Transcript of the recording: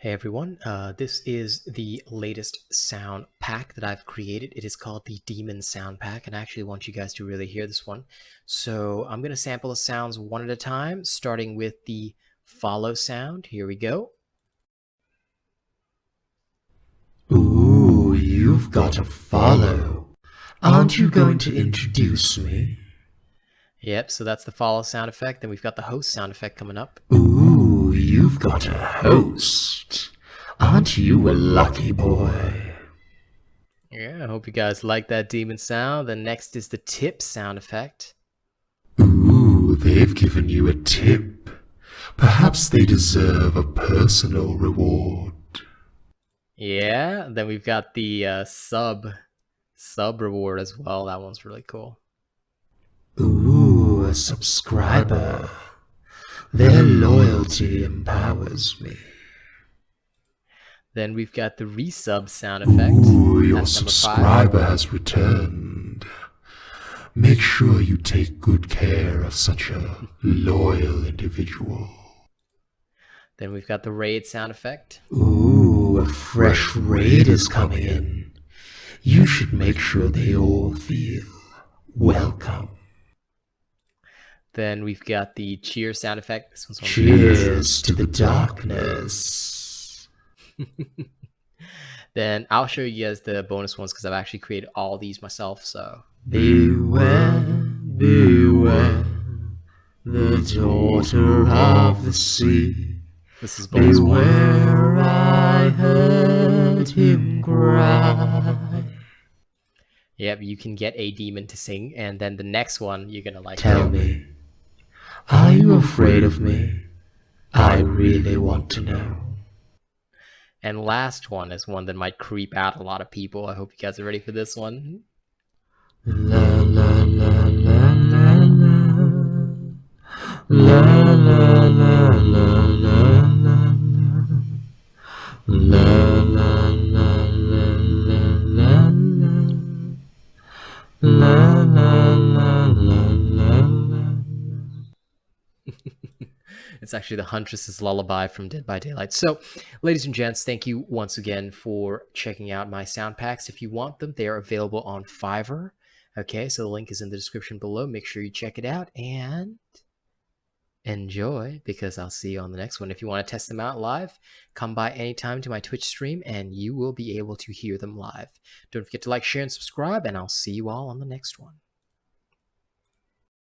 Hey everyone, this is the latest sound pack that I've created. It is called the Demon Sound Pack, and I actually want you guys to really hear this one. So I'm going to sample the sounds one at a time, starting with the follow sound. Here we go. Ooh, you've got a follow. Aren't you going to introduce me? Yep, so that's the follow sound effect. Then we've got the host sound effect coming up. Ooh, you've got a host. Aren't you a lucky boy? Yeah, I hope you guys like that demon sound. Then next is the tip sound effect. Ooh, they've given you a tip. Perhaps they deserve a personal reward. Yeah, then we've got the sub reward as well. That one's really cool. Ooh, a subscriber. Their loyalty empowers me. Then we've got the resub sound effect. Ooh, your That's number 5. subscriber has returned. Make sure you take good care of such a loyal individual. Then we've got the raid sound effect. Ooh, a fresh raid is coming in. You should make sure they all feel welcome. Then we've got the cheer sound effect. This one's on Cheers to the darkness. Then I'll show you guys the bonus ones because I've actually created all these myself. So beware, beware, the daughter of the sea. this is bonus one. Beware, I heard him cry. Yep, you can get a demon to sing, and then the next one you're gonna like. Tell me, are you afraid of me? I really want to know. And last one is one that might creep out a lot of people. I hope you guys are ready for this one. La la la la la la. La la la la la la. La la la la la la. La la la la la la. It's actually the Huntress's Lullaby from Dead by Daylight. So, ladies and gents, thank you once again for checking out my sound packs. If you want them, they are available on Fiverr. Okay, so the link is in the description below. Make sure you check it out and enjoy, because I'll see you on the next one. If you want to test them out live, come by anytime to my Twitch stream and you will be able to hear them live. Don't forget to like, share, and subscribe, and I'll see you all on the next one.